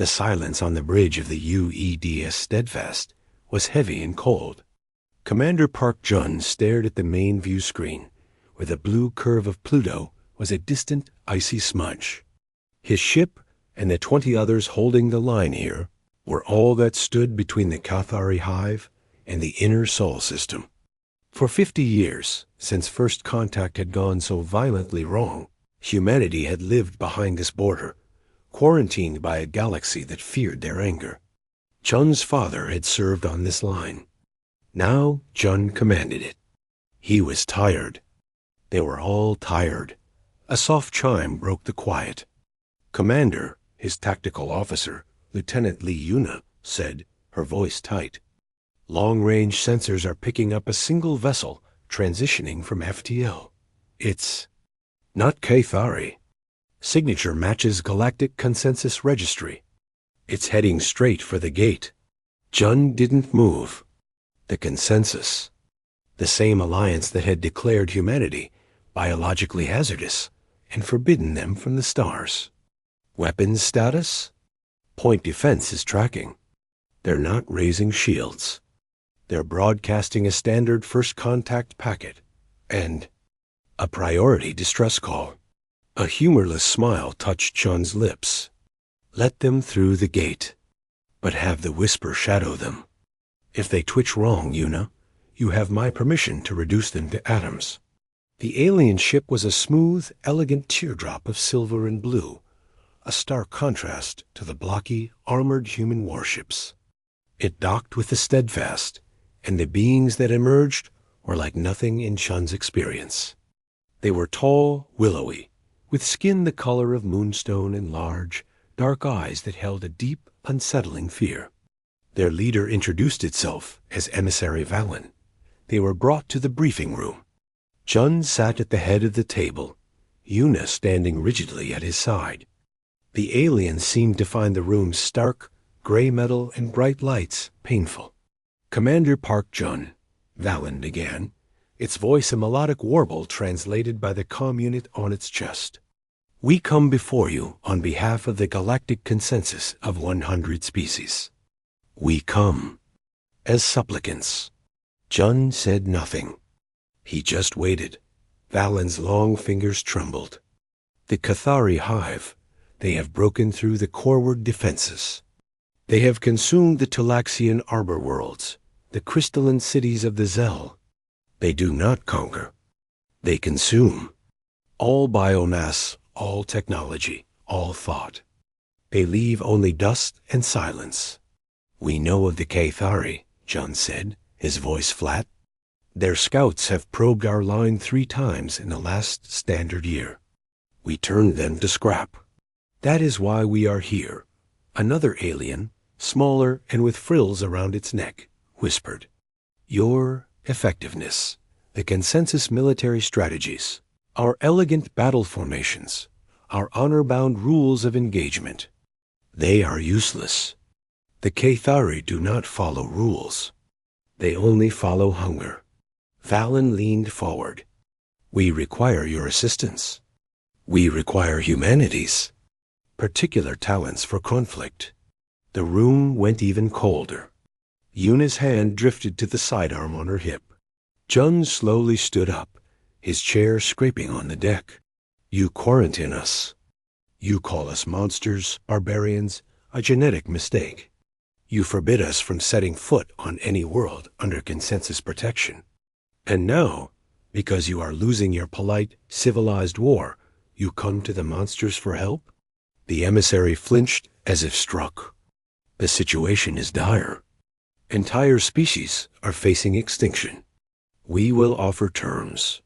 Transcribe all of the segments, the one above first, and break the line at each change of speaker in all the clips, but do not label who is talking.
The silence on the bridge of the UEDS Steadfast was heavy and cold. Commander Park Jun stared at the main view screen, where the blue curve of Pluto was a distant, icy smudge. His ship and the 20 others holding the line here were all that stood between the Cathari hive and the inner Sol system. For 50 years, since first contact had gone so violently wrong, humanity had lived behind this border, quarantined by a galaxy that feared their anger. Jun's father had served on this line. Now Jun commanded it. He was tired. They were all tired. A soft chime broke the quiet. Commander, his tactical officer, Lieutenant Lee Yuna, said, her voice tight. Long-range sensors are picking up a single vessel transitioning from FTL. It's not Cathari. Signature matches Galactic Consensus Registry. It's heading straight for the gate. Jun didn't move. The Consensus, the same alliance that had declared humanity biologically hazardous and forbidden them from the stars. Weapons status? Point defense is tracking. They're not raising shields. They're broadcasting a standard first contact packet and a priority distress call. A humorless smile touched Jun's lips. Let them through the gate, but have the whisper shadow them. If they twitch wrong, Yuna, you have my permission to reduce them to atoms. The alien ship was a smooth, elegant teardrop of silver and blue, a stark contrast to the blocky, armored human warships. It docked with the Steadfast, and the beings that emerged were like nothing in Chun's experience. They were tall, willowy, with skin the color of moonstone and large, dark eyes that held a deep, unsettling fear. Their leader introduced itself as Emissary Valen. They were brought to the briefing room. Jun sat at the head of the table, Yuna standing rigidly at his side. The aliens seemed to find the room's stark, gray metal and bright lights painful. Commander Park Jun, Valen began, its voice a melodic warble translated by the comm unit on its chest. We come before you on behalf of the Galactic Consensus of 100 species. We come as supplicants. Jun said nothing. He just waited. Valen's long fingers trembled. The Cathari hive, they have broken through the coreward defenses. They have consumed the Talaxian arbor worlds, the crystalline cities of the Zell. They do not conquer. They consume. All biomass, all technology, all thought. They leave only dust and silence. We know of the Cathari, Jun said, his voice flat. Their scouts have probed our line 3 times in the last standard year. We turned them to scrap. That is why we are here. Another alien, smaller and with frills around its neck, whispered. Your effectiveness, the consensus military strategies, our elegant battle formations, our honor-bound rules of engagement. They are useless. The Cathari do not follow rules. They only follow hunger. Valen leaned forward. We require your assistance. We require humanity's particular talents for conflict. The room went even colder. Yuna's hand drifted to the sidearm on her hip. Jun slowly stood up, his chair scraping on the deck. You quarantine us. You call us monsters, barbarians, a genetic mistake. You forbid us from setting foot on any world under consensus protection. And now, because you are losing your polite, civilized war, you come to the monsters for help? The emissary flinched as if struck. The situation is dire. Entire species are facing extinction. We will offer terms.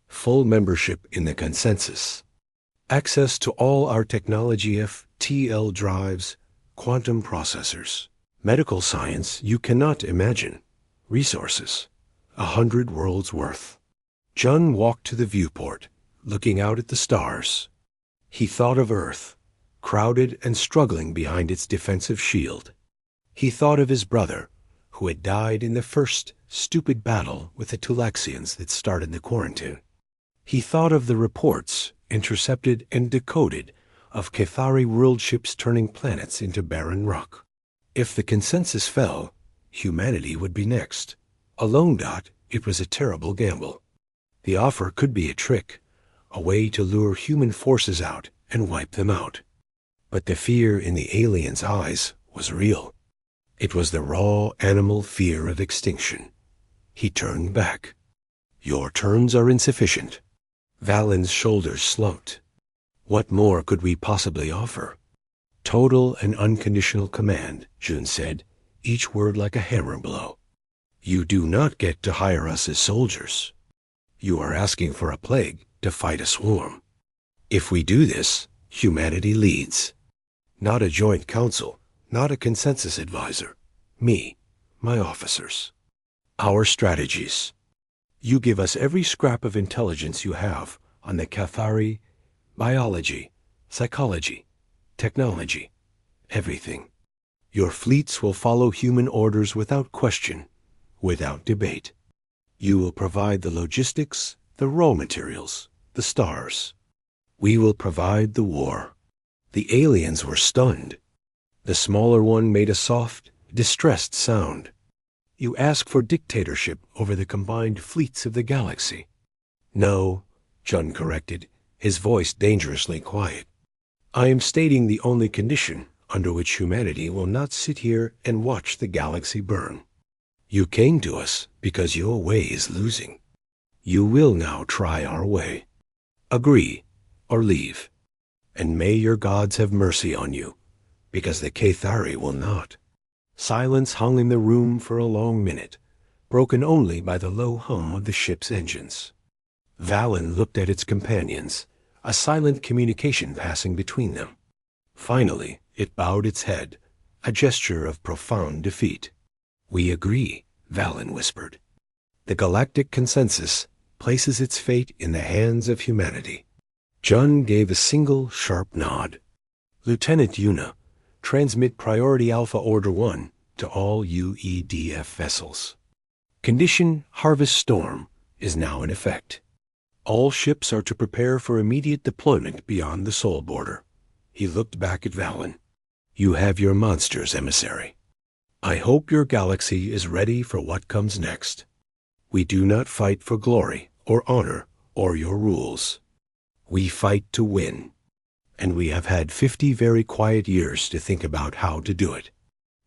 Full membership in the consensus. Access to all our technology FTL drives, quantum processors. Medical science you cannot imagine. Resources. 100 worlds worth. Jun walked to the viewport, looking out at the stars. He thought of Earth, crowded and struggling behind its defensive shield. He thought of his brother, who had died in the first stupid battle with the Tulaxians that started the quarantine. He thought of the reports, intercepted and decoded, of Cathari world ships turning planets into barren rock. If the consensus fell, humanity would be next. Alone, it was a terrible gamble. The offer could be a trick, a way to lure human forces out and wipe them out. But the fear in the alien's eyes was real. It was the raw animal fear of extinction. He turned back. Your terms are insufficient. Valen's shoulders slumped. What more could we possibly offer? Total and unconditional command, Jun said, each word like a hammer blow. You do not get to hire us as soldiers. You are asking for a plague to fight a swarm. If we do this, humanity leads. Not a joint council, not a consensus advisor. Me, my officers. Our strategies. You give us every scrap of intelligence you have on the Cathari, biology, psychology, technology, everything. Your fleets will follow human orders without question, without debate. You will provide the logistics, the raw materials, the stars. We will provide the war. The aliens were stunned. The smaller one made a soft, distressed sound. You ask for dictatorship over the combined fleets of the galaxy. No, Jun corrected, his voice dangerously quiet. I am stating the only condition under which humanity will not sit here and watch the galaxy burn. You came to us because your way is losing. You will now try our way. Agree or leave, and may your gods have mercy on you, because the Cathari will not. Silence hung in the room for a long minute, broken only by the low hum of the ship's engines. Valen looked at its companions, a silent communication passing between them. Finally, it bowed its head, a gesture of profound defeat. We agree, Valen whispered. The galactic consensus places its fate in the hands of humanity. Jun gave a single, sharp nod. Lieutenant Yuna, transmit Priority Alpha Order 1 to all UEDF vessels. Condition Harvest Storm is now in effect. All ships are to prepare for immediate deployment beyond the Sol border. He looked back at Valen. You have your monsters, emissary. I hope your galaxy is ready for what comes next. We do not fight for glory or honor or your rules. We fight to win. And we have had 50 very quiet years to think about how to do it.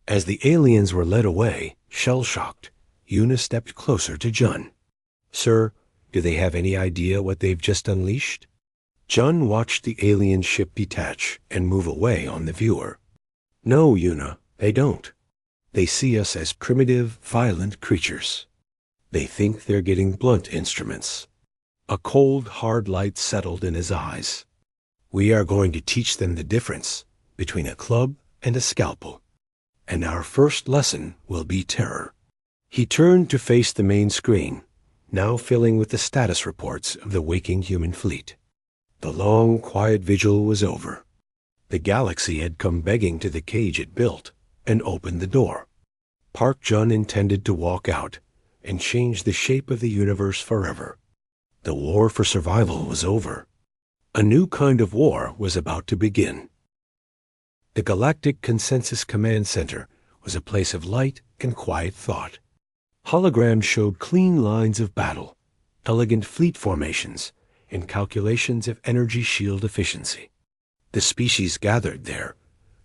As the aliens were led away, shell-shocked, Yuna stepped closer to Jun. Sir, do they have any idea what they've just unleashed? Jun watched the alien ship detach and move away on the viewer. No, Yuna, they don't. They see us as primitive, violent creatures. They think they're getting blunt instruments. A cold, hard light settled in his eyes. We are going to teach them the difference between a club and a scalpel. And our first lesson will be terror. He turned to face the main screen, now filling with the status reports of the waking human fleet. The long, quiet vigil was over. The galaxy had come begging to the cage it built and opened the door. Park Jun intended to walk out and change the shape of the universe forever. The war for survival was over. A new kind of war was about to begin. The Galactic Consensus Command Center was a place of light and quiet thought. Holograms showed clean lines of battle, elegant fleet formations, and calculations of energy shield efficiency. The species gathered there,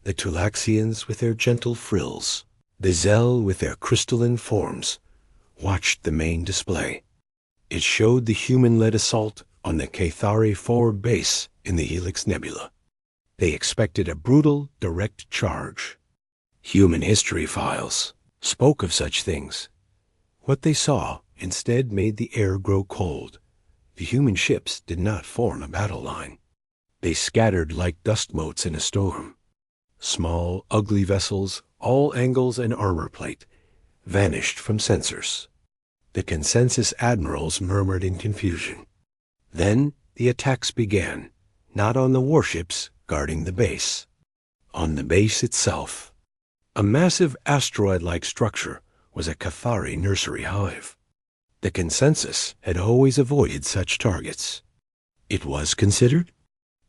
the Tulaxians with their gentle frills, the Zell with their crystalline forms, watched the main display. It showed the human-led assault on the Cathari forward base in the Helix Nebula. They expected a brutal, direct charge. Human history files spoke of such things. What they saw instead made the air grow cold. The human ships did not form a battle line. They scattered like dust motes in a storm. Small, ugly vessels, all angles and armor plate, vanished from sensors. The consensus admirals murmured in confusion. Then the attacks began, not on the warships guarding the base, on the base itself. A massive asteroid-like structure was a Cathari nursery hive. The consensus had always avoided such targets. It was considered?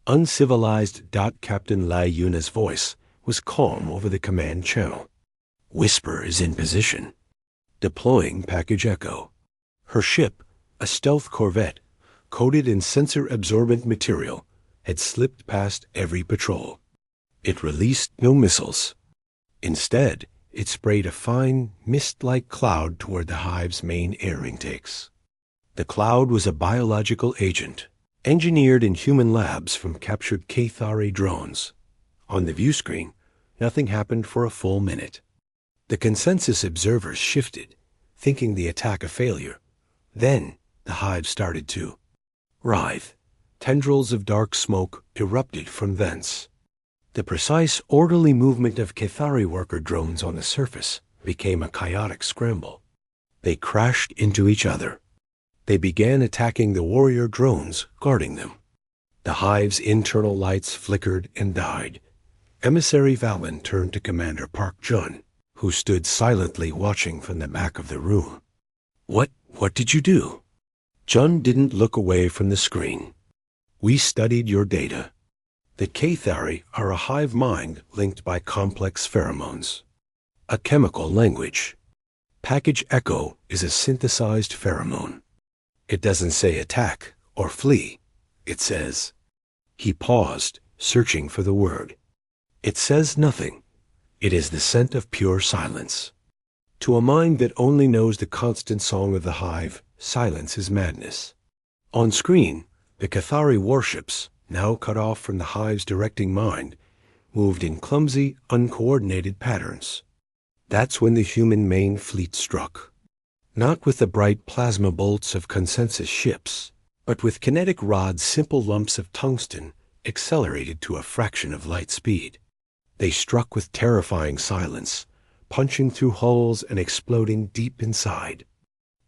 Uncivilized. Captain Lai Yuna's voice was calm over the command channel. Whisper is in position. Deploying package Echo. Her ship, a stealth corvette, coated in sensor-absorbent material, had slipped past every patrol. It released no missiles. Instead, it sprayed a fine, mist-like cloud toward the hive's main air intakes. The cloud was a biological agent, engineered in human labs from captured Cathari drones. On the view screen, nothing happened for a full minute. The consensus observers shifted, thinking the attack a failure. Then, the hive started to writhe. Tendrils of dark smoke erupted from thence. The precise, orderly movement of Cathari worker drones on the surface became a chaotic scramble. They crashed into each other. They began attacking the warrior drones guarding them. The hive's internal lights flickered and died. Emissary Valen turned to Commander Park Jun, who stood silently watching from the back of the room. What did you do? Jun didn't look away from the screen. We studied your data. The Cathari are a hive mind linked by complex pheromones. A chemical language. Package Echo is a synthesized pheromone. It doesn't say attack or flee. It says. He paused, searching for the word. It says nothing. It is the scent of pure silence. To a mind that only knows the constant song of the hive, silence is madness. On screen, the Cathari warships, now cut off from the hive's directing mind, moved in clumsy, uncoordinated patterns. That's when the human main fleet struck. Not with the bright plasma bolts of consensus ships, but with kinetic rods, simple lumps of tungsten accelerated to a fraction of light speed. They struck with terrifying silence, punching through holes and exploding deep inside.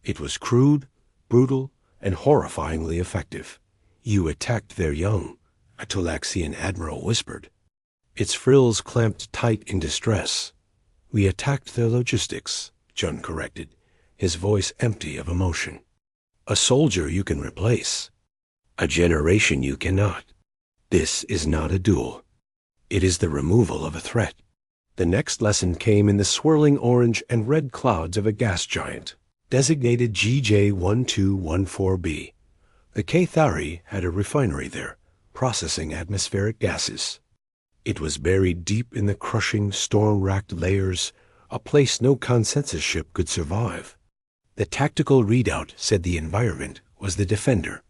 It was crude, brutal, and horrifyingly effective. You attacked their young, a Tulaxian admiral whispered. Its frills clamped tight in distress. We attacked their logistics, Jun corrected, his voice empty of emotion. A soldier you can replace. A generation you cannot. This is not a duel. It is the removal of a threat. The next lesson came in the swirling orange and red clouds of a gas giant, designated GJ1214b. The Cathari had a refinery there, processing atmospheric gases. It was buried deep in the crushing, storm-racked layers, a place no consensus ship could survive. The tactical readout said the environment was the defender.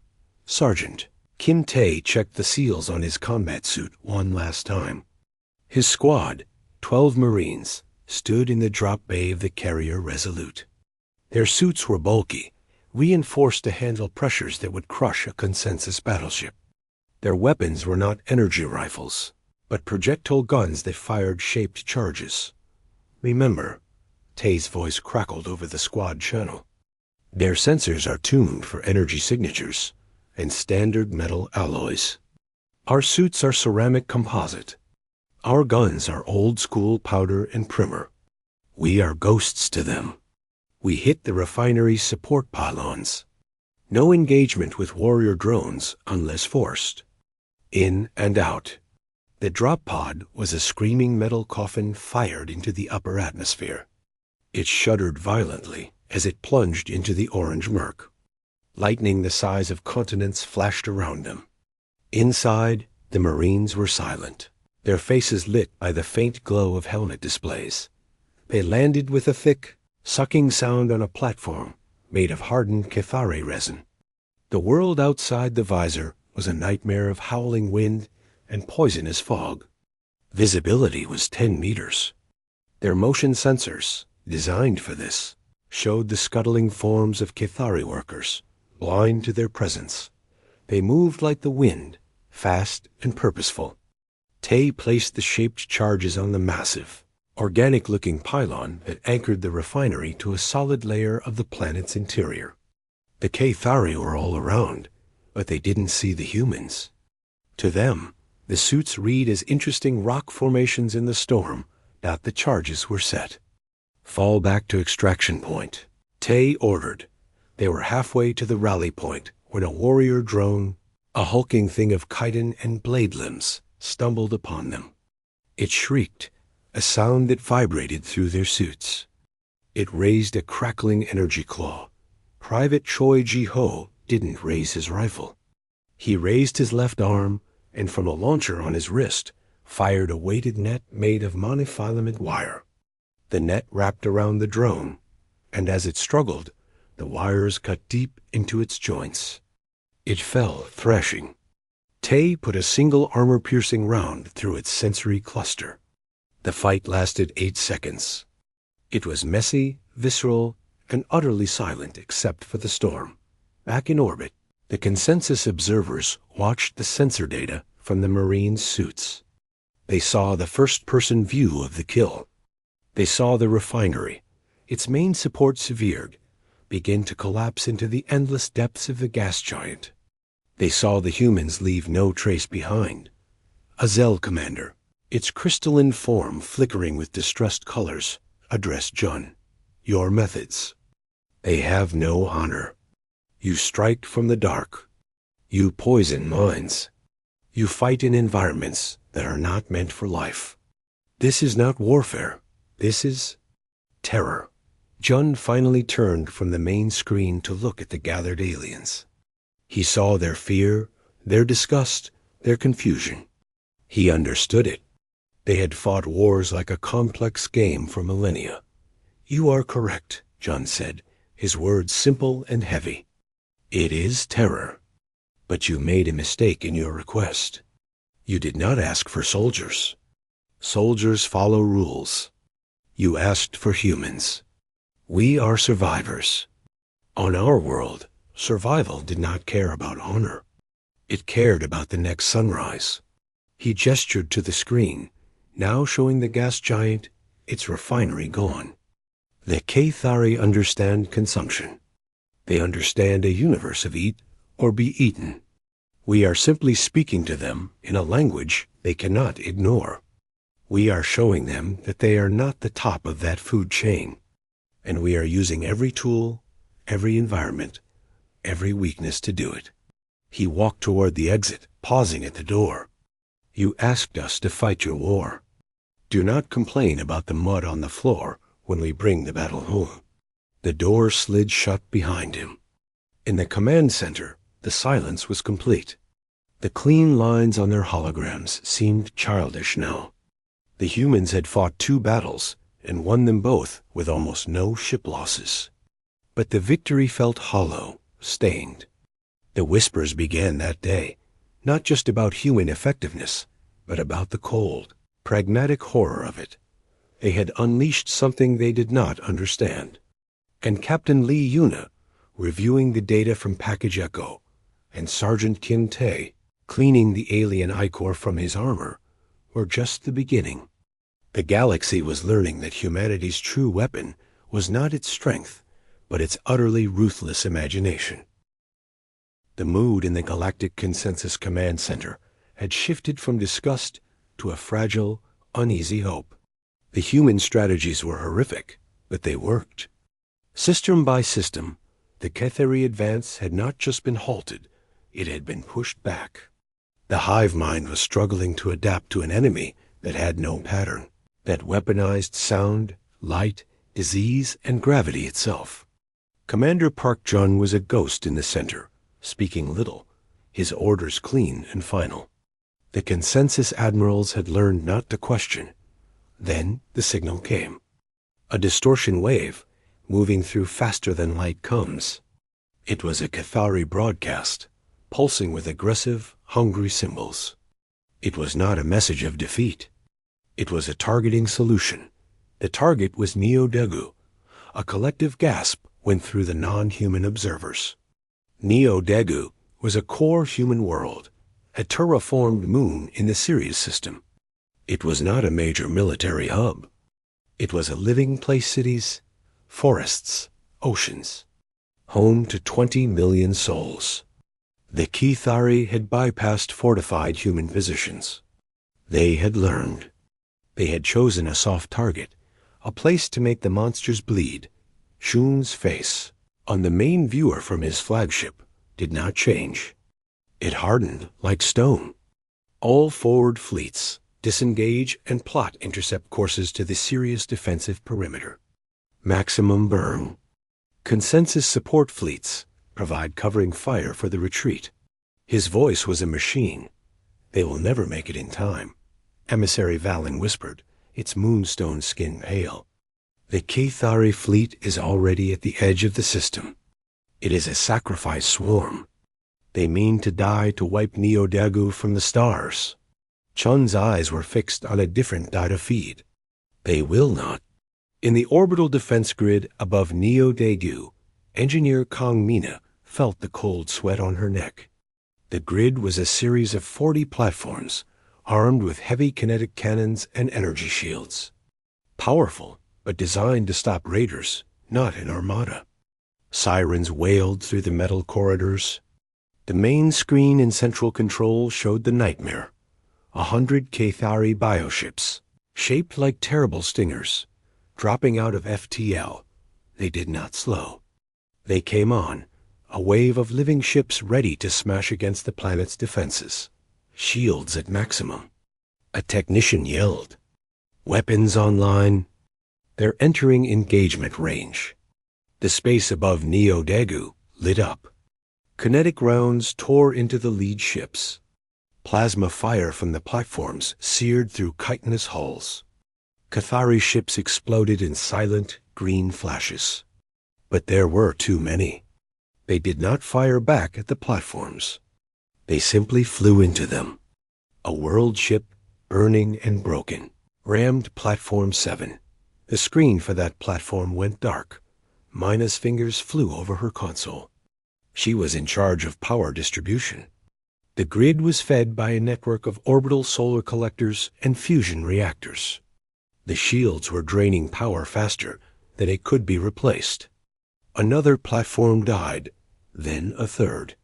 Sergeant Kim Tae checked the seals on his combat suit one last time. His squad, 12 Marines, stood in the drop bay of the carrier Resolute. Their suits were bulky, reinforced to handle pressures that would crush a consensus battleship. Their weapons were not energy rifles, but projectile guns that fired shaped charges. Remember, Tae's voice crackled over the squad channel. Their sensors are tuned for energy signatures and standard metal alloys. Our suits are ceramic composite. Our guns are old-school powder and primer. We are ghosts to them. We hit the refinery's support pylons. No engagement with warrior drones unless forced. In and out. The drop pod was a screaming metal coffin fired into the upper atmosphere. It shuddered violently as it plunged into the orange murk. Lightning the size of continents flashed around them. Inside, the Marines were silent, their faces lit by the faint glow of helmet displays. They landed with a thick, sucking sound on a platform made of hardened Cathari resin. The world outside the visor was a nightmare of howling wind and poisonous fog. Visibility was 10 meters. Their motion sensors, designed for this, showed the scuttling forms of Cathari workers, blind to their presence. They moved like the wind, fast and purposeful. Tae placed the shaped charges on the massive, organic-looking pylon that anchored the refinery to a solid layer of the planet's interior. The Cathari were all around, but they didn't see the humans. To them, the suits read as interesting rock formations in the storm, not the charges were set. Fall back to extraction point, Tae ordered. They were halfway to the rally point when a warrior drone A hulking thing of chitin and blade limbs stumbled upon them. It shrieked, a sound that vibrated through their suits. It raised a crackling energy claw. Private Choi Ji-ho didn't raise his rifle. He raised his left arm, and from a launcher on his wrist, fired a weighted net made of monofilament wire. The net wrapped around the drone, and as it struggled, the wires cut deep into its joints. It fell, thrashing. Tay put a single armor-piercing round through its sensory cluster. The fight lasted 8 seconds. It was messy, visceral, and utterly silent except for the storm. Back in orbit, the consensus observers watched the sensor data from the Marines' suits. They saw the first-person view of the kill. They saw the refinery, its main support severed, begin to collapse into the endless depths of the gas giant. They saw the humans leave no trace behind. A Zell commander, its crystalline form flickering with distressed colors, addressed Jun. Your methods. They have no honor. You strike from the dark. You poison minds. You fight in environments that are not meant for life. This is not warfare. This is terror. Jun finally turned from the main screen to look at the gathered aliens. He saw their fear, their disgust, their confusion. He understood it. They had fought wars like a complex game for millennia. You are correct, Jun said, his words simple and heavy. It is terror. But you made a mistake in your request. You did not ask for soldiers. Soldiers follow rules. You asked for humans. We are survivors. On our world, survival did not care about honor. It cared about the next sunrise. He gestured to the screen, now showing the gas giant, its refinery gone. The Cathari understand consumption. They understand a universe of eat or be eaten. We are simply speaking to them in a language they cannot ignore. We are showing them that they are not the top of that food chain, and we are using every tool, every environment, every weakness to do it. He walked toward the exit, pausing at the door. You asked us to fight your war. Do not complain about the mud on the floor when we bring the battle home. The door slid shut behind him. In the command center, the silence was complete. The clean lines on their holograms seemed childish now. The humans had fought 2 battles and won them both with almost no ship losses. But the victory felt hollow, stained. The whispers began that day, not just about human effectiveness, but about the cold, pragmatic horror of it. They had unleashed something they did not understand. And Captain Lee Yuna, reviewing the data from Package Echo, and Sergeant Kim Tae, cleaning the alien ichor from his armor, were just the beginning. The galaxy was learning that humanity's true weapon was not its strength, but its utterly ruthless imagination. The mood in the Galactic Consensus Command Center had shifted from disgust to a fragile, uneasy hope. The human strategies were horrific, but they worked. System by system, the Cathari advance had not just been halted, it had been pushed back. The hive mind was struggling to adapt to an enemy that had no pattern, that weaponized sound, light, disease, and gravity itself. Commander Park Jun was a ghost in the center, speaking little, his orders clean and final. The consensus admirals had learned not to question. Then the signal came. A distortion wave, moving through faster than light comes. It was a Cathari broadcast, pulsing with aggressive, hungry symbols. It was not a message of defeat. It was a targeting solution. The target was Neo Degu. A collective gasp went through the non-human observers. Neo Degu was a core human world, a terraformed moon in the Sirius system. It was not a major military hub. It was a living place cities, forests, oceans, home to 20 million souls. The Cathari had bypassed fortified human positions. They had learned. They had chosen a soft target, a place to make the monsters bleed. Shun's face, on the main viewer from his flagship, did not change. It hardened like stone. All forward fleets disengage and plot intercept courses to the Sirius defensive perimeter. Maximum burn. Consensus support fleets provide covering fire for the retreat. His voice was a machine. They will never make it in time. Emissary Valen whispered, its moonstone skin pale. The Cathari fleet is already at the edge of the system. It is a sacrifice swarm. They mean to die to wipe Neo Dagu from the stars. Chun's eyes were fixed on a different data feed. They will not. In the orbital defense grid above Neo Dagu, engineer Kong Mina felt the cold sweat on her neck. The grid was a series of 40 platforms, armed with heavy kinetic cannons and energy shields. Powerful, but designed to stop raiders, not an armada. Sirens wailed through the metal corridors. The main screen in central control showed the nightmare. 100 Cathari bioships, shaped like terrible stingers, dropping out of FTL. They did not slow. They came on, a wave of living ships ready to smash against the planet's defenses. Shields at maximum. A technician yelled. Weapons online. They're entering engagement range. The space above Neo Dagu lit up. Kinetic rounds tore into the lead ships. Plasma fire from the platforms seared through chitinous hulls. Cathari ships exploded in silent, green flashes. But there were too many. They did not fire back at the platforms. They simply flew into them. A world ship, burning and broken, rammed Platform 7. The screen for that platform went dark. Mina's fingers flew over her console. She was in charge of power distribution. The grid was fed by a network of orbital solar collectors and fusion reactors. The shields were draining power faster than it could be replaced. Another platform died, then a third.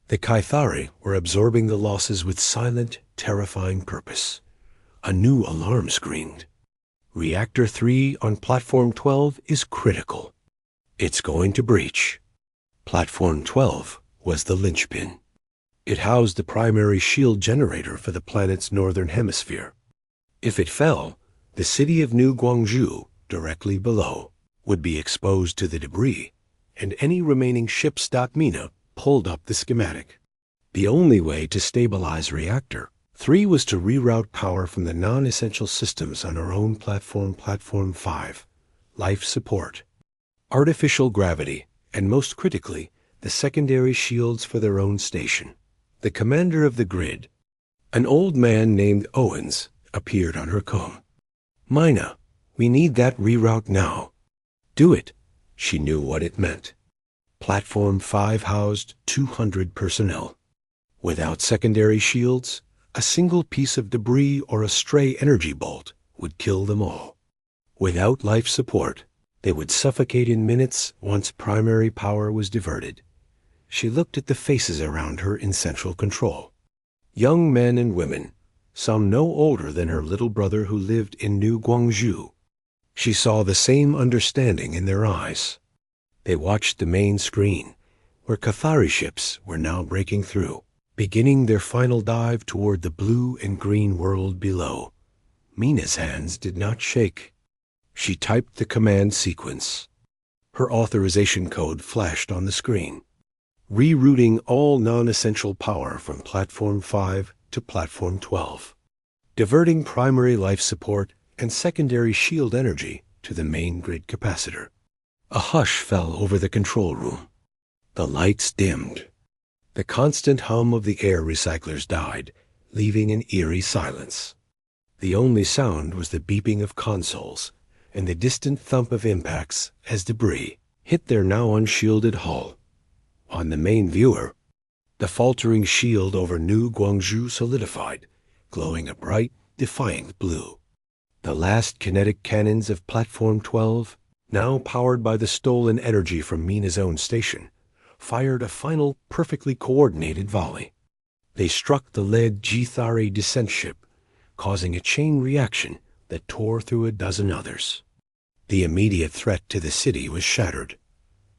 The Cathari were absorbing the losses with silent, terrifying purpose. A new alarm screamed. Reactor 3 on Platform 12 is critical. It's going to breach. Platform 12 was the linchpin. It housed the primary shield generator for the planet's northern hemisphere. If it fell, the city of New Guangzhou, directly below, would be exposed to the debris, and any remaining ships. Mina pulled up the schematic. The only way to stabilize Reactor 3 was to reroute power from the non-essential systems on our own platform, Platform 5, life support, artificial gravity, and most critically, the secondary shields for their own station. The commander of the grid, an old man named Owens, appeared on her comb. Mina, we need that reroute now. Do it. She knew what it meant. Platform 5 housed 200 personnel. Without secondary shields, a single piece of debris or a stray energy bolt would kill them all. Without life support, they would suffocate in minutes once primary power was diverted. She looked at the faces around her in central control. Young men and women, some no older than her little brother who lived in New Guangzhou. She saw the same understanding in their eyes. They watched the main screen, where Cathari ships were now breaking through, beginning their final dive toward the blue and green world below. Mina's hands did not shake. She typed the command sequence. Her authorization code flashed on the screen. Rerouting all non-essential power from Platform 5 to Platform 12. Diverting primary life support and secondary shield energy to the main grid capacitor. A hush fell over the control room. The lights dimmed. The constant hum of the air recyclers died, leaving an eerie silence. The only sound was the beeping of consoles and the distant thump of impacts as debris hit their now unshielded hull. On the main viewer, the faltering shield over New Guangzhou solidified, glowing a bright, defiant blue. The last kinetic cannons of Platform 12, now powered by the stolen energy from Mina's own station, fired a final, perfectly coordinated volley. They struck the lead Cathari descent ship, causing a chain reaction that tore through a dozen others. The immediate threat to the city was shattered,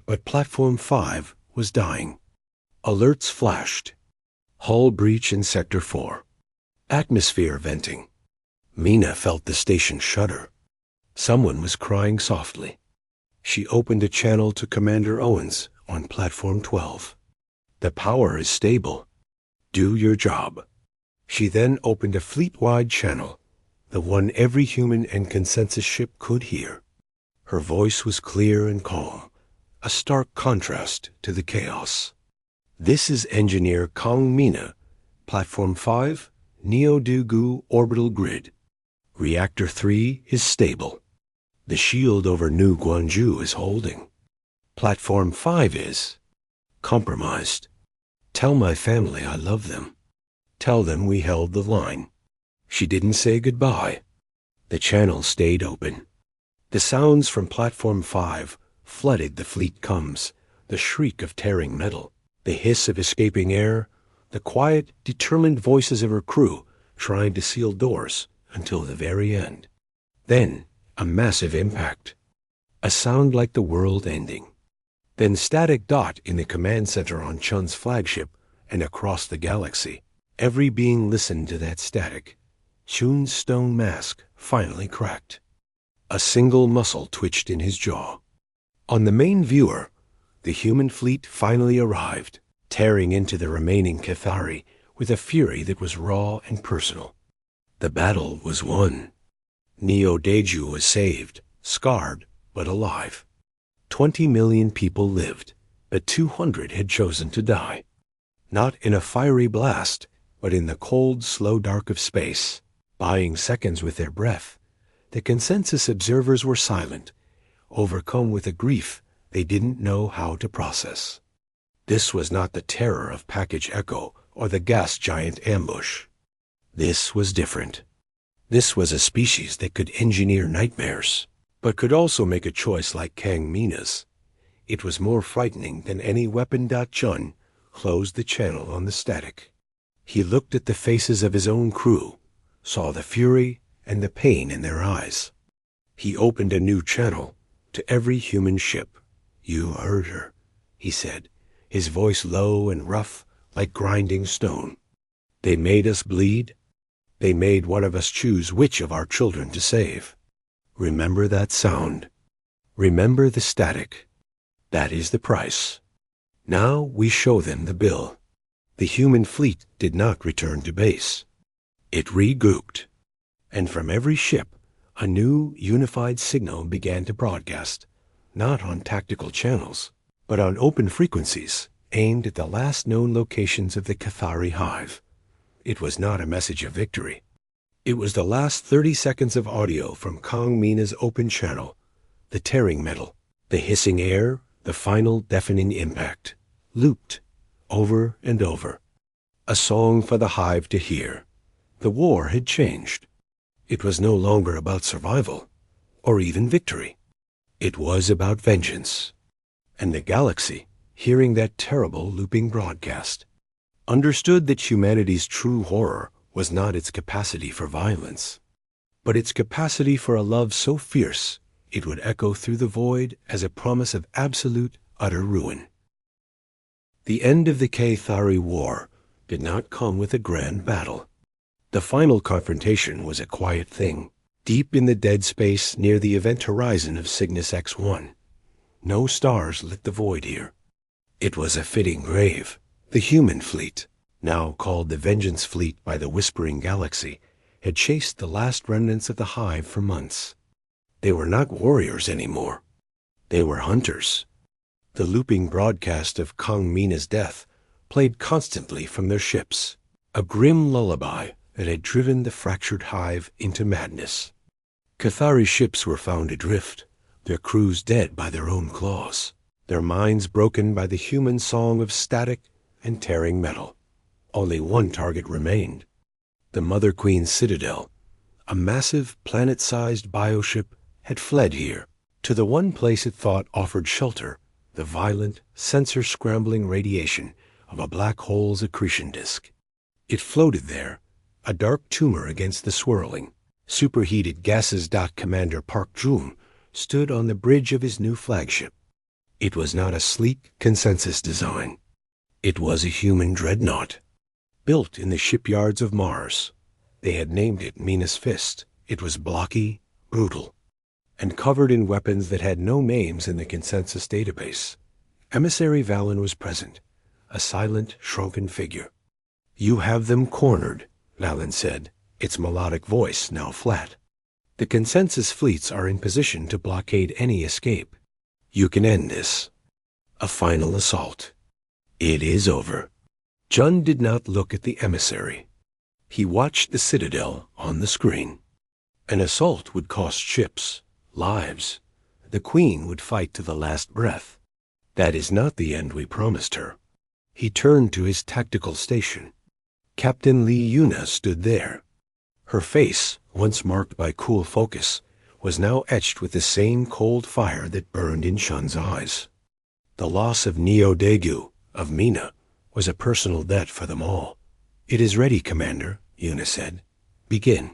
but Platform 5 was dying. Alerts flashed. Hull breach in Sector 4. Atmosphere venting. Mina felt the station shudder. Someone was crying softly. She opened a channel to Commander Owens on Platform 12. The power is stable. Do your job. She then opened a fleet-wide channel, the one every human and consensus ship could hear. Her voice was clear and calm, a stark contrast to the chaos. This is Engineer Kong Mina, Platform 5, Neo-Dugu Orbital Grid. Reactor 3 is stable. The shield over New Guangzhou is holding. Platform 5 is compromised. Tell my family I love them. Tell them we held the line. She didn't say goodbye. The channel stayed open. The sounds from Platform 5 flooded the fleet comms, the shriek of tearing metal, the hiss of escaping air, the quiet, determined voices of her crew trying to seal doors until the very end. Then, a massive impact. A sound like the world ending. Then static dot in the command center on Chun's flagship and across the galaxy. Every being listened to that static. Chun's stone mask finally cracked. A single muscle twitched in his jaw. On the main viewer, the human fleet finally arrived, tearing into the remaining Cathari with a fury that was raw and personal. The battle was won. Neo-Daeju was saved, scarred, but alive. 20 million people lived, but 200 had chosen to die. Not in a fiery blast, but in the cold, slow dark of space, buying seconds with their breath. The consensus observers were silent, overcome with a grief they didn't know how to process. This was not the terror of Package Echo or the gas giant ambush. This was different. This was a species that could engineer nightmares, but could also make a choice like Kang Mina's. It was more frightening than any weapon. Chun closed the channel on the static. He looked at the faces of his own crew, saw the fury and the pain in their eyes. He opened a new channel to every human ship. You heard her, he said, his voice low and rough like grinding stone. They made us bleed. They made one of us choose which of our children to save. Remember that sound. Remember the static. That is the price. Now we show them the bill. The human fleet did not return to base. It regrouped. And from every ship, a new unified signal began to broadcast, not on tactical channels, but on open frequencies aimed at the last known locations of the Cathari hive. It was not a message of victory. It was the last 30 seconds of audio from Kong Mina's open channel, the tearing metal, the hissing air, the final deafening impact, looped over and over. A song for the hive to hear. The war had changed. It was no longer about survival, or even victory. It was about vengeance. And the galaxy, hearing that terrible looping broadcast, understood that humanity's true horror was not its capacity for violence, but its capacity for a love so fierce it would echo through the void as a promise of absolute, utter ruin. The end of the Cathari War did not come with a grand battle. The final confrontation was a quiet thing, deep in the dead space near the event horizon of Cygnus X1. No stars lit the void here. It was a fitting grave. The human fleet, now called the Vengeance Fleet by the Whispering Galaxy, had chased the last remnants of the hive for months. They were not warriors anymore. They were hunters. The looping broadcast of Kong Mina's death played constantly from their ships, a grim lullaby that had driven the fractured hive into madness. Cathari ships were found adrift, their crews dead by their own claws, their minds broken by the human song of static and tearing metal. Only one target remained. The Mother Queen's Citadel, a massive planet-sized bioship, had fled here, to the one place it thought offered shelter, the violent, sensor-scrambling radiation of a black hole's accretion disk. It floated there, a dark tumor against the swirling, superheated gases. Commander Park Jun stood on the bridge of his new flagship. It was not a sleek consensus design. It was a human dreadnought. Built in the shipyards of Mars. They had named it Minas Fist. It was blocky, brutal, and covered in weapons that had no names in the consensus database. Emissary Valen was present, a silent, shrunken figure. "You have them cornered," Valen said, its melodic voice now flat. "The consensus fleets are in position to blockade any escape. You can end this. A final assault. It is over." Jun did not look at the emissary. He watched the Citadel on the screen. An assault would cost ships, lives. The Queen would fight to the last breath. That is not the end we promised her. He turned to his tactical station. Captain Lee Yuna stood there. Her face, once marked by cool focus, was now etched with the same cold fire that burned in Shun's eyes. The loss of Neo Daegu, of Mina, was a personal debt for them all. "It is ready, Commander," Yuna said. "Begin."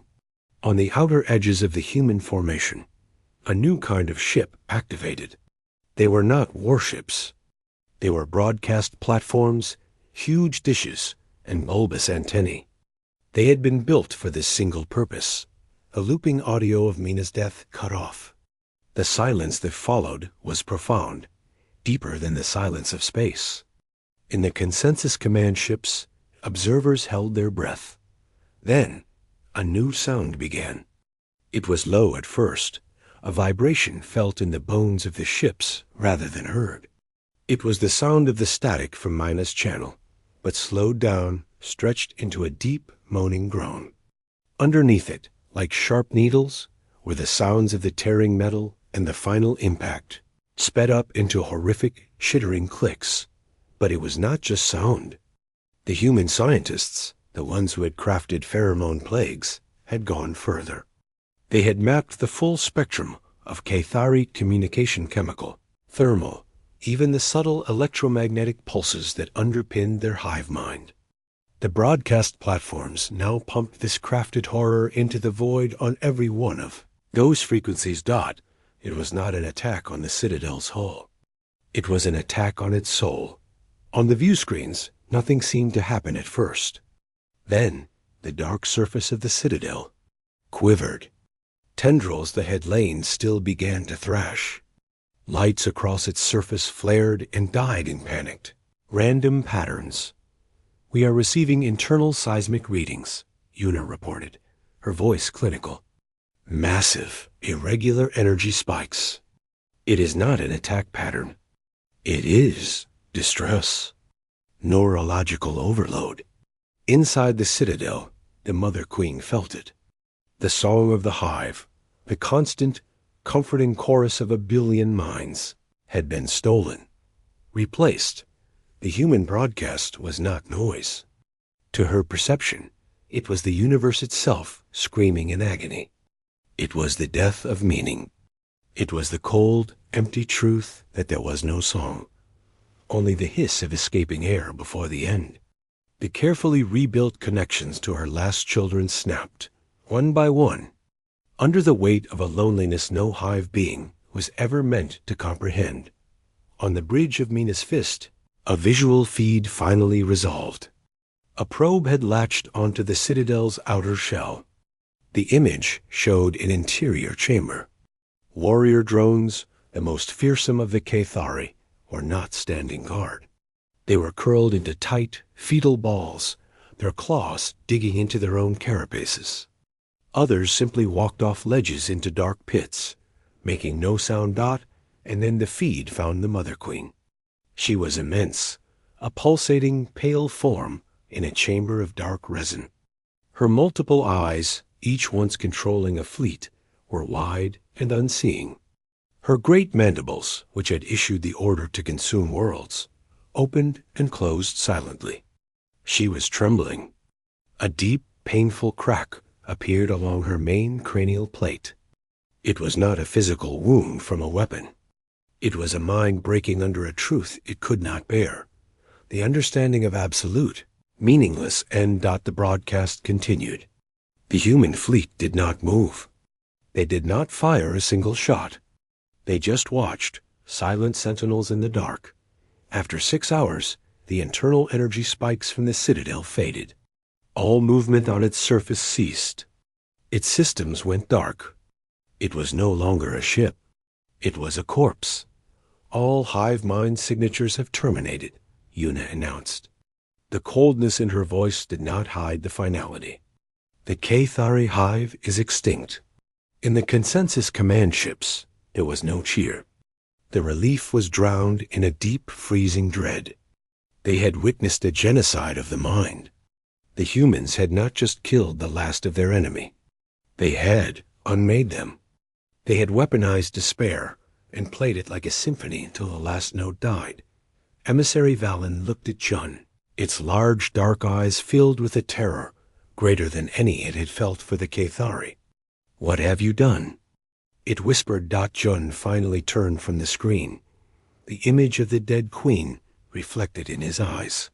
On the outer edges of the human formation, a new kind of ship activated. They were not warships. They were broadcast platforms, huge dishes, and bulbous antennae. They had been built for this single purpose. The looping audio of Mina's death cut off. The silence that followed was profound, deeper than the silence of space. In the consensus command ships, observers held their breath. Then, a new sound began. It was low at first, a vibration felt in the bones of the ships rather than heard. It was the sound of the static from Mina's channel, but slowed down, stretched into a deep, moaning groan. Underneath it, like sharp needles, were the sounds of the tearing metal and the final impact, sped up into horrific, chittering clicks. But it was not just sound. The human scientists, the ones who had crafted pheromone plagues, had gone further. They had mapped the full spectrum of Cathari communication chemical, thermal, even the subtle electromagnetic pulses that underpinned their hive mind. The broadcast platforms now pumped this crafted horror into the void on every one of those frequencies. It was not an attack on the Citadel's hull. It was an attack on its soul. On the view screens, nothing seemed to happen at first. Then, the dark surface of the Citadel quivered. Tendrils that had lain still began to thrash. Lights across its surface flared and died in panicked, random patterns. "We are receiving internal seismic readings," Yuna reported, her voice clinical. "Massive, irregular energy spikes. It is not an attack pattern. It is distress. Neurological overload." Inside the Citadel, the Mother Queen felt it. The song of the hive, the constant, comforting chorus of a billion minds, had been stolen, replaced. The human broadcast was not noise. To her perception, it was the universe itself screaming in agony. It was the death of meaning. It was the cold, empty truth that there was no song, only the hiss of escaping air before the end. The carefully rebuilt connections to her last children snapped, one by one, under the weight of a loneliness no hive being was ever meant to comprehend. On the bridge of Mina's Fist, a visual feed finally resolved. A probe had latched onto the Citadel's outer shell. The image showed an interior chamber. Warrior drones, the most fearsome of the Cathari, were not standing guard. They were curled into tight, fetal balls, their claws digging into their own carapaces. Others simply walked off ledges into dark pits, making no sound. And then the feed found the Mother Queen. She was immense, a pulsating, pale form in a chamber of dark resin. Her multiple eyes, each once controlling a fleet, were wide and unseeing. Her great mandibles, which had issued the order to consume worlds, opened and closed silently. She was trembling. A deep, painful crack appeared along her main cranial plate. It was not a physical wound from a weapon. It was a mind breaking under a truth it could not bear. The understanding of absolute, meaningless end. The broadcast continued. The human fleet did not move. They did not fire a single shot. They just watched, silent sentinels in the dark. After 6 hours, the internal energy spikes from the Citadel faded. All movement on its surface ceased. Its systems went dark. It was no longer a ship. It was a corpse. All hive mind signatures have terminated, Yuna announced. The coldness in her voice did not hide the finality. The Cathari hive is extinct. In the consensus command ships, there was no cheer. The relief was drowned in a deep, freezing dread. They had witnessed a genocide of the mind. The humans had not just killed the last of their enemy. They had unmade them. They had weaponized despair and played it like a symphony until the last note died. Emissary Valen looked at Jun, its large dark eyes filled with a terror greater than any it had felt for the Cathari. "What have you done?" It whispered. Jun finally turned from the screen, the image of the dead queen reflected in his eyes.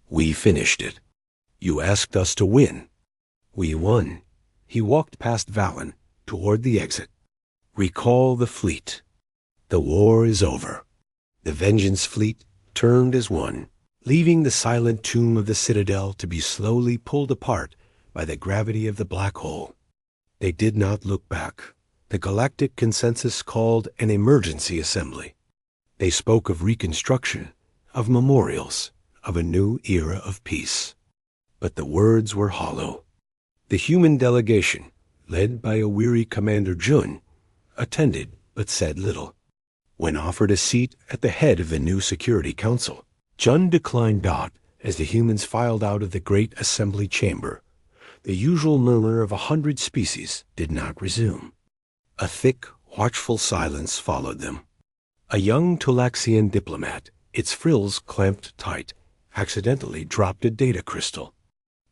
"We finished it. You asked us to win. We won." He walked past Valen toward the exit. "Recall the fleet. The war is over." The Vengeance fleet turned as one, leaving the silent tomb of the Citadel to be slowly pulled apart by the gravity of the black hole. They did not look back. The Galactic Consensus called an emergency assembly. They spoke of reconstruction, of memorials, of a new era of peace. But the words were hollow. The human delegation, led by a weary Commander Jun, attended but said little. When offered a seat at the head of the new Security Council, Jun declined. As the humans filed out of the great assembly chamber, the usual murmur of 100 species did not resume. A thick, watchful silence followed them. A young Tulaxian diplomat, its frills clamped tight, accidentally dropped a data crystal.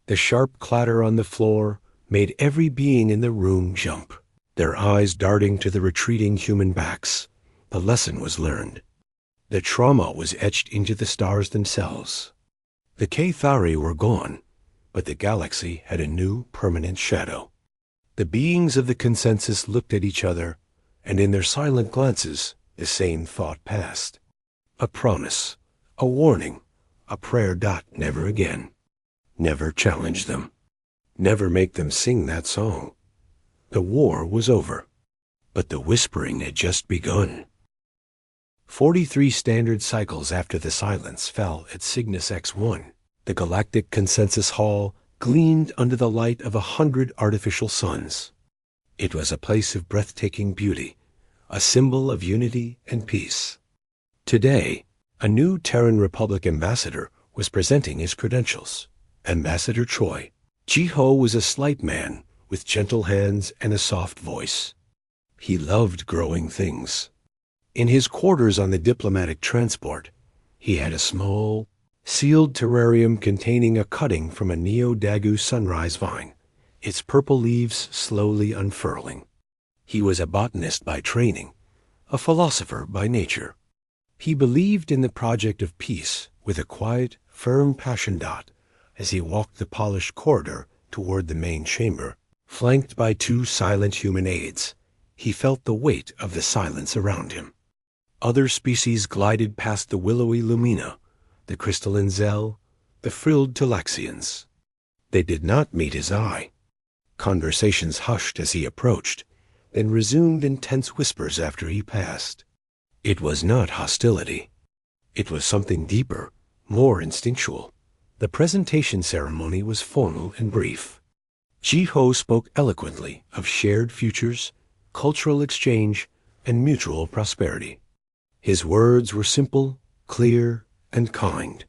The sharp clatter on the floor made every being in the room jump, their eyes darting to the retreating human backs. The lesson was learned. The trauma was etched into the stars themselves. The Cathari were gone, but the galaxy had a new permanent shadow. The beings of the consensus looked at each other, and in their silent glances, the same thought passed. A promise, a warning, a prayer. Never again. Never challenge them. Never make them sing that song. The war was over, but the whispering had just begun. 43 standard cycles after the silence fell at Cygnus X1, the Galactic Consensus Hall gleamed under the light of 100 artificial suns. It was a place of breathtaking beauty, a symbol of unity and peace. Today, a new Terran Republic ambassador was presenting his credentials. Ambassador Choi. Jiho was a slight man with gentle hands and a soft voice. He loved growing things. In his quarters on the diplomatic transport, he had a small, sealed terrarium containing a cutting from a Neo-Dagu sunrise vine, its purple leaves slowly unfurling. He was a botanist by training, a philosopher by nature. He believed in the project of peace with a quiet, firm passion. As he walked the polished corridor toward the main chamber, flanked by 2 silent human aides, he felt the weight of the silence around him. Other species glided past: the willowy Lumina, the crystalline Zell, the frilled Tulaxians. They did not meet his eye. Conversations hushed as he approached, then resumed in tense whispers after he passed. It was not hostility. It was something deeper, more instinctual. The presentation ceremony was formal and brief. Jiho spoke eloquently of shared futures, cultural exchange, and mutual prosperity. His words were simple, clear, and kind.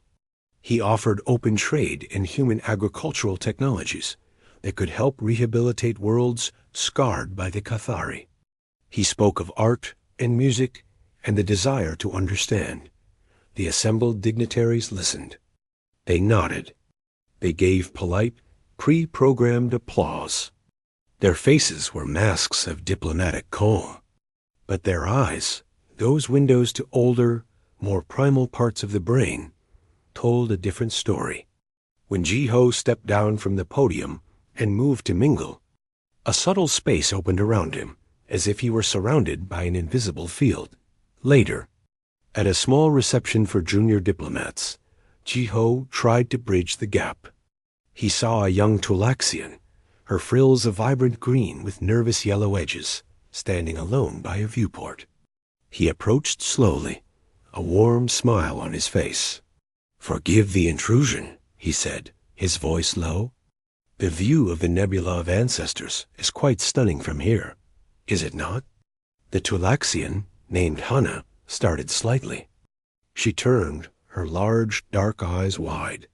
He offered open trade in human agricultural technologies that could help rehabilitate worlds scarred by the Cathari. He spoke of art and music and the desire to understand. The assembled dignitaries listened. They nodded. They gave polite, pre-programmed applause. Their faces were masks of diplomatic calm. But their eyes, those windows to older, more primal parts of the brain, told a different story. When Jiho stepped down from the podium and moved to mingle, a subtle space opened around him, as if he were surrounded by an invisible field. Later, at a small reception for junior diplomats, Jiho tried to bridge the gap. He saw a young Tulaxian, her frills a vibrant green with nervous yellow edges, standing alone by a viewport. He approached slowly, a warm smile on his face. "Forgive the intrusion," he said, his voice low. "The view of the nebula of ancestors is quite stunning from here, is it not?" The Tulaxian, named Hana, started slightly. She turned, her large, dark eyes wide.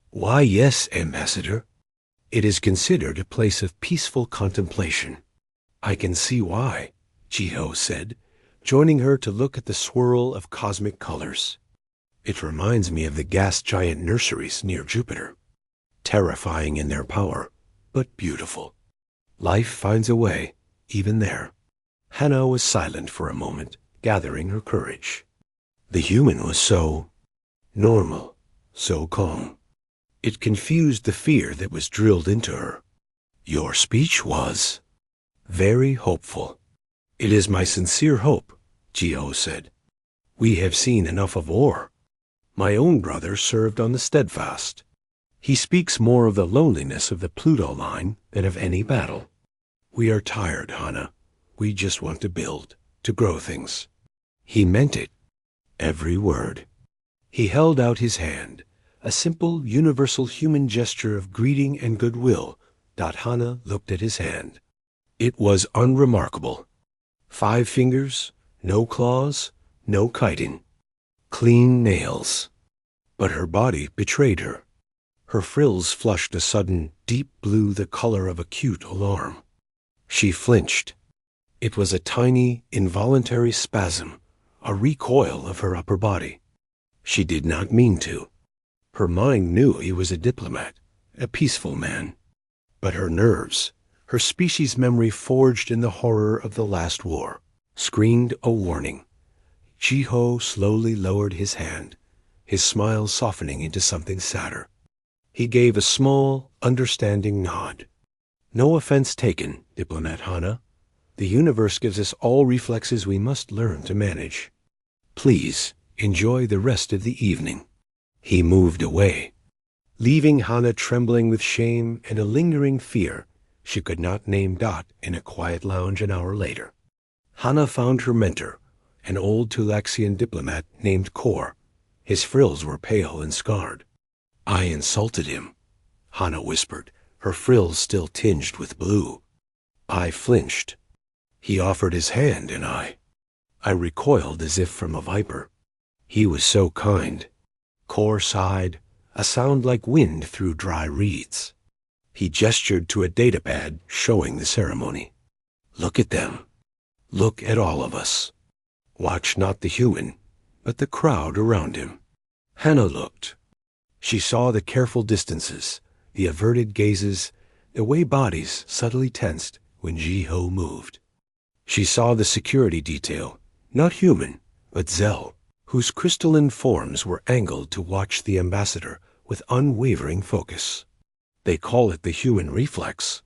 "Why, yes, Ambassador. It is considered a place of peaceful contemplation." "I can see why," Jiho said, joining her to look at the swirl of cosmic colors. "It reminds me of the gas giant nurseries near Jupiter. Terrifying in their power, but beautiful. Life finds a way, even there." Hana was silent for a moment, gathering her courage. The human was so normal, so calm. It confused the fear that was drilled into her. "Your speech was very hopeful." "It is my sincere hope," Jiho said. "We have seen enough of war. My own brother served on the Steadfast. He speaks more of the loneliness of the Pluto line than of any battle. We are tired, Hana. We just want to build, to grow things." He meant it, every word. He held out his hand, a simple, universal human gesture of greeting and goodwill. Hana looked at his hand. It was unremarkable. 5 fingers, no claws, no chitin. Clean nails. But her body betrayed her. Her frills flushed a sudden, deep blue, the color of acute alarm. She flinched. It was a tiny, involuntary spasm, a recoil of her upper body. She did not mean to. Her mind knew he was a diplomat, a peaceful man. But her nerves, her species memory forged in the horror of the last war, screamed a warning. Jiho slowly lowered his hand, his smile softening into something sadder. He gave a small, understanding nod. "No offense taken, Diplomat Hana. The universe gives us all reflexes we must learn to manage. Please, enjoy the rest of the evening." He moved away, leaving Hana trembling with shame and a lingering fear she could not name in a quiet lounge an hour later. Hana found her mentor, an old Tulaxian diplomat named Kor. His frills were pale and scarred. "I insulted him," Hana whispered, her frills still tinged with blue. I flinched. He offered his hand, and I recoiled as if from a viper. He was so kind. Kor sighed, a sound like wind through dry reeds. He gestured to a datapad showing the ceremony. "Look at them. Look at all of us. Watch not the human, but the crowd around him." Hana looked. She saw the careful distances, the averted gazes, the way bodies subtly tensed when Jiho moved. She saw the security detail, not human, but Zell, whose crystalline forms were angled to watch the ambassador with unwavering focus. "They call it the human reflex,"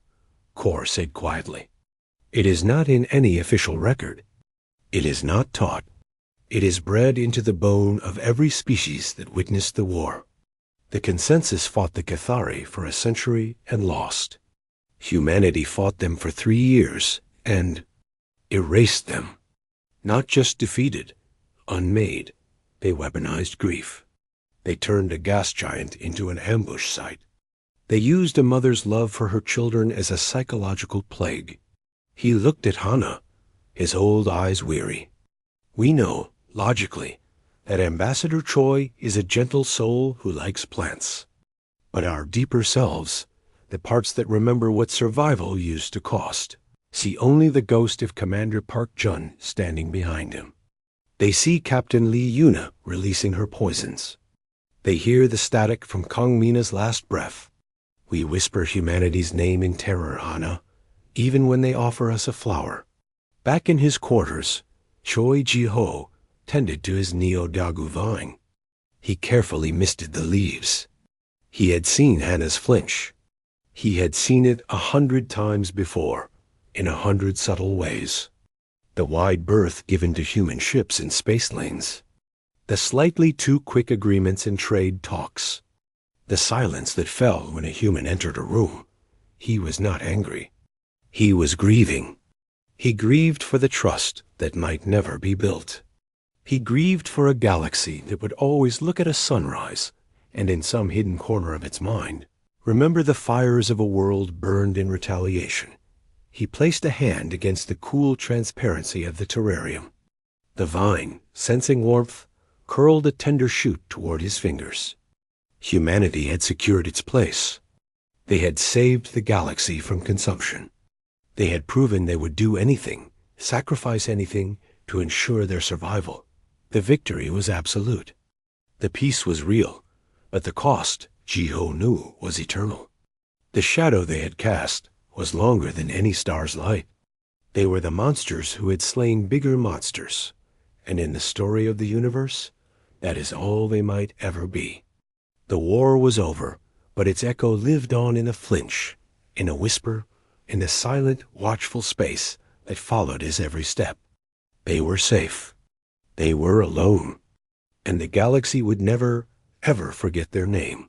Kor said quietly. "It is not in any official record. It is not taught. It is bred into the bone of every species that witnessed the war. The consensus fought the Cathari for a century and lost. Humanity fought them for 3 years and erased them. Not just defeated, unmade. They weaponized grief. They turned a gas giant into an ambush site. They used a mother's love for her children as a psychological plague." He looked at Hana, his old eyes weary. "We know, logically, that Ambassador Choi is a gentle soul who likes plants. But our deeper selves, the parts that remember what survival used to cost, see only the ghost of Commander Park Jun standing behind him. They see Captain Lee Yuna releasing her poisons. They hear the static from Kong Mina's last breath. We whisper humanity's name in terror, Hana, even when they offer us a flower." Back in his quarters, Choi Ji-ho tended to his Neo-Dagu vine. He carefully misted the leaves. He had seen Hana's flinch. He had seen it 100 times before, in 100 subtle ways. The wide berth given to human ships in space lanes. The slightly too quick agreements in trade talks. the silence that fell when a human entered a room. He was not angry. He was grieving. He grieved for the trust that might never be built. He grieved for a galaxy that would always look at a sunrise, and in some hidden corner of its mind, remember the fires of a world burned in retaliation. He placed a hand against the cool transparency of the terrarium. The vine, sensing warmth, curled a tender shoot toward his fingers. Humanity had secured its place. They had saved the galaxy from consumption. They had proven they would do anything, sacrifice anything, to ensure their survival. The victory was absolute. The peace was real, but the cost, Jiho knew, was eternal. The shadow they had cast was longer than any star's light. They were the monsters who had slain bigger monsters, and in the story of the universe, that is all they might ever be. The war was over, but its echo lived on in a flinch, in a whisper, in the silent, watchful space that followed his every step. They were safe. They were alone, and the galaxy would never, ever forget their name.